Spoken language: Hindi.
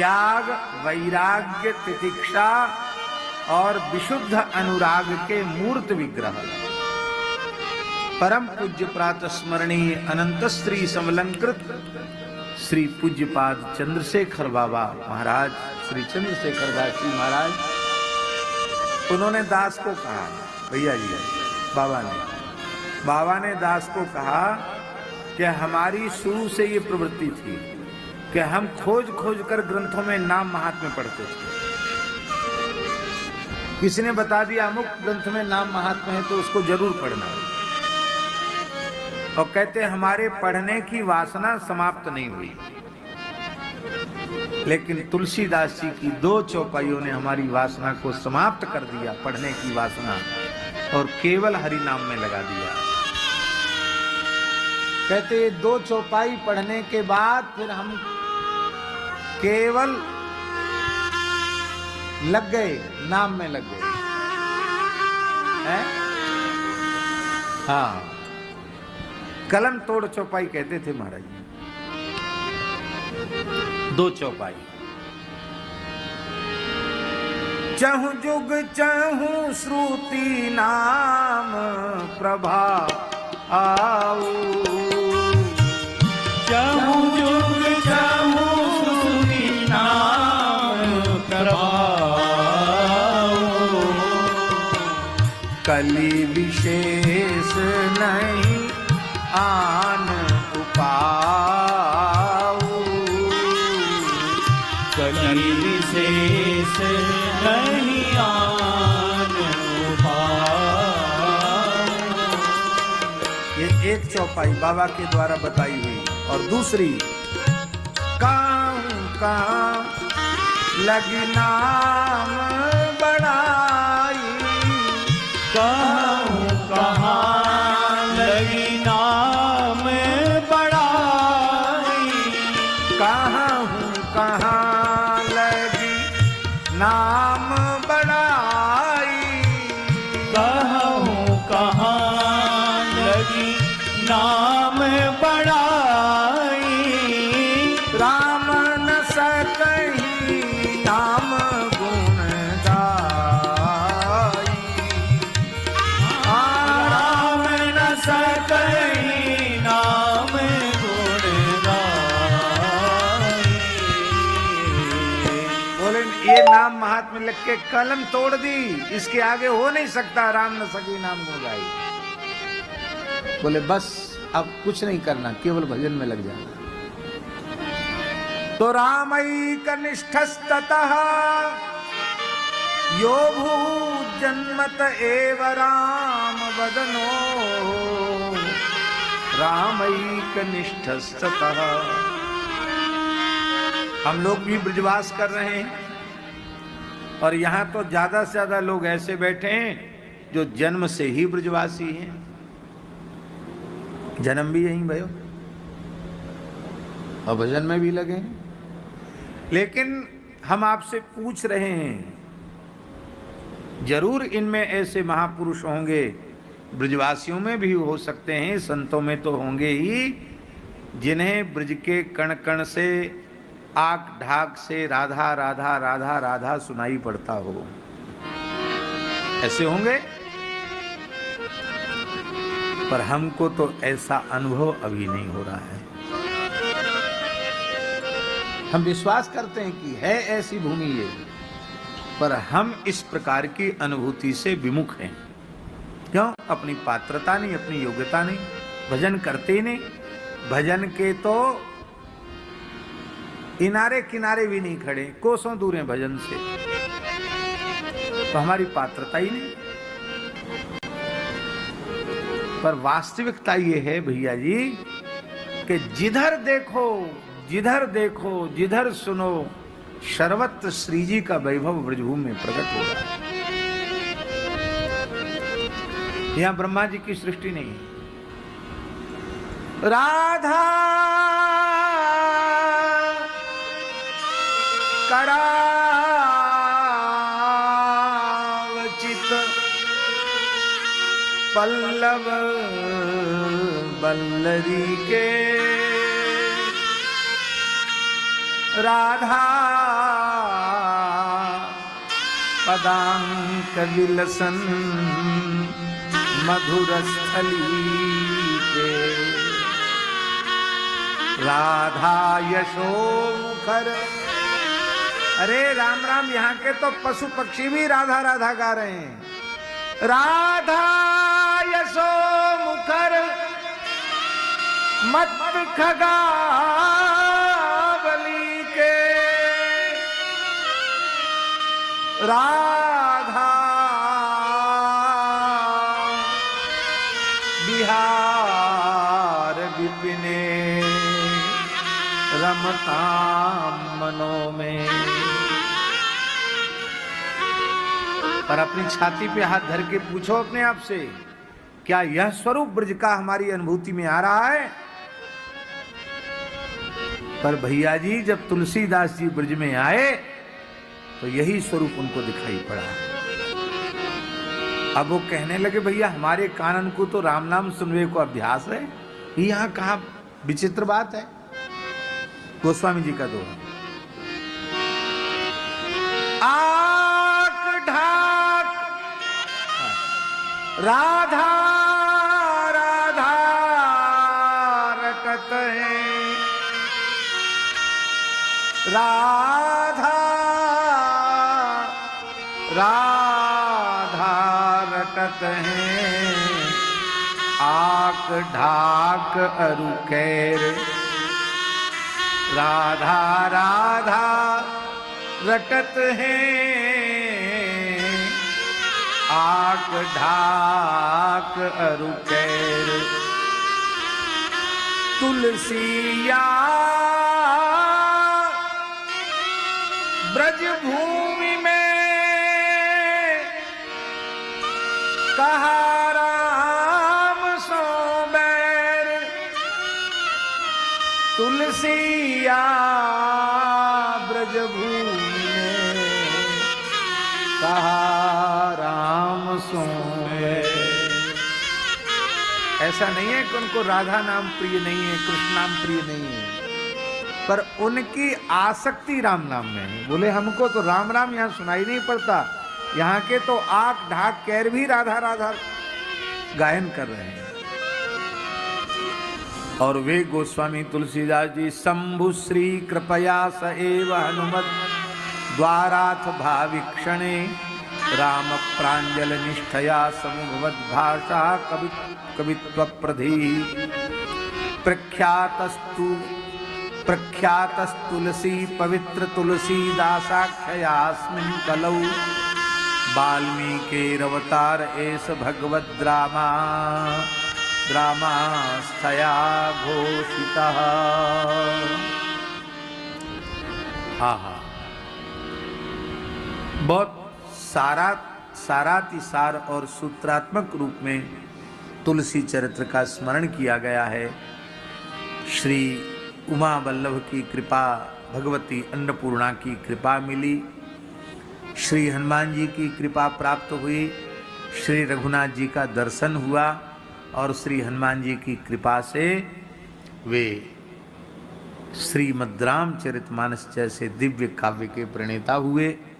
त्याग, वैराग्य, तितिक्षा और विशुद्ध अनुराग के मूर्त विग्रह। परम पूज्य प्रातः स्मरणीय अनंत श्री समलंकृत श्री पूज्यपाद चंद्रशेखर बाबा महाराज, श्री चंद्रशेखर दास जी महाराज, उन्होंने दास को कहा, भैया जी बाबा ने दास को कहा कि हमारी शुरू से ये प्रवृत्ति थी कि हम खोज खोज कर ग्रंथों में नाम महात्म्य पढ़ते थे। किसी ने बता दिया अमुक ग्रंथ में नाम महात्म्य है तो उसको जरूर पढ़ना, और कहते हमारे पढ़ने की वासना समाप्त नहीं हुई। लेकिन तुलसीदास जी की 2 चौपाइयों ने हमारी वासना को समाप्त कर दिया, पढ़ने की वासना, और केवल हरि नाम में लगा दिया। कहते 2 चौपाई पढ़ने के बाद फिर हम केवल लग गए, नाम में लग गए हैं? हाँ, कलम तोड़ चौपाई कहते थे महाराज जी। 2 चौपाई, चहु जुग चहु श्रुति नाम प्रभा आओ, चहु जुग चहु श्रुति नाम प्रभा आओ, कलि विशेष नहीं आन उपाओ, कलि विशेष नहीं आन उपाओ। ये एक चौपाई बाबा के द्वारा बताई हुई। और दूसरी, काहू कहाँ लगी नाम बड़ाई, कहूँ कहाँ लगी नाम बड़ाई, कहाँ लगी नाम बड़ाई, कहूँ कहाँ लगी नाम बड़ाई, राम न सकही नाम गुण गाई, राम न सकही नाम गुण गाई। बोले ये नाम महात्म्य लिख के कलम तोड़ दी, इसके आगे हो नहीं सकता राम न सकी नाम गुण गाई। बोले बस अब कुछ नहीं करना, केवल भजन में लग जाना। तो रामैक निष्ठस्ततः यो भू जन्मत एव राम वदनो, रामैक निष्ठस्ततः। हम लोग भी ब्रजवास कर रहे हैं, और यहाँ तो ज्यादा से ज्यादा लोग ऐसे बैठे हैं जो जन्म से ही ब्रजवासी हैं, जन्म भी यहीं भयो और भजन में भी लगे हैं। लेकिन हम आपसे पूछ रहे हैं, जरूर इनमें ऐसे महापुरुष होंगे, ब्रजवासियों में भी हो सकते हैं, संतों में तो होंगे ही, जिन्हें ब्रज के कण कण से, आक ढाक से राधा राधा राधा राधा सुनाई पड़ता हो। ऐसे होंगे, पर हमको तो ऐसा अनुभव अभी नहीं हो रहा है। हम विश्वास करते हैं कि है ऐसी भूमि ये, पर हम इस प्रकार की अनुभूति से विमुख हैं। क्यों? अपनी पात्रता नहीं, अपनी योग्यता नहीं, भजन करते ही नहीं। भजन के तो किनारे किनारे भी नहीं खड़े, कोसों दूर हैं भजन से, तो हमारी पात्रता ही नहीं। पर वास्तविकता ये है भैया जी कि जिधर देखो जिधर सुनो, सर्वत्र श्री जी का वैभव ब्रजभूमि में प्रकट हो रहा है। यहां ब्रह्मा जी की सृष्टि नहीं, राधा करावचित पल्लव बल्लरी के, राधा पदांक विलसन मधुर स्थली पे, राधा यशो मुखर। अरे राम राम, यहाँ के तो पशु पक्षी भी राधा राधा गा रहे हैं। राधा यशो मुखर मत खगा बलि के, राधा बिहार विपिने रमताम मनो में। पर अपनी छाती पे हाथ धर के पूछो अपने आप से, क्या यह स्वरूप ब्रज का हमारी अनुभूति में आ रहा है? पर भैया जी, जब तुलसीदास जी ब्रज में आए तो यही स्वरूप उनको दिखाई पड़ा। अब वो कहने लगे, भैया हमारे कानन को तो राम नाम सुनने को अभ्यास है, यहाँ कहाँ विचित्र बात है। गोस्वामी जी का दोहा, आक ढाक राधा राधा रटत है, राधा राधा रटत है, आक ढाक अरु खैर, राधा राधा रटत है, आक ढाक अरु खैर, तुलसिया ब्रज भूमि में कहा राम सो बैर, तुलसिया ब्रज भूमि में कहा राम सो बैर। ऐसा नहीं है कि उनको राधा नाम प्रिय नहीं है, कृष्ण नाम प्रिय नहीं है, पर उनकी आसक्ति राम नाम में है। बोले हमको तो राम राम यहाँ सुनाई नहीं पड़ता, यहाँ के तो आक ढाक कैर भी राधा राधा गायन कर रहे हैं। और वे गोस्वामी तुलसीदास जी, शंभु श्री कृपया स एव हनुमत द्वाराथ भाविक्षणे, राम प्रांजल निष्ठया समुभवद भाषा कवित्व प्रधि, प्रख्यातस्तुलसी पवित्र तुलसीदासाख्ययास्मिन् कलौ, वाल्मीकिरवतार एष भगवद्रामा द्रामास्थया घोषितः। आहा, बहुत सारातिसार और सूत्रात्मक रूप में तुलसी चरित्र का स्मरण किया गया है। श्री उमा वल्लभ की कृपा, भगवती अन्नपूर्णा की कृपा मिली, श्री हनुमान जी की कृपा प्राप्त हुई, श्री रघुनाथ जी का दर्शन हुआ और श्री हनुमान जी की कृपा से वे श्रीमद् रामचरितमानस जैसे दिव्य काव्य के प्रणेता हुए।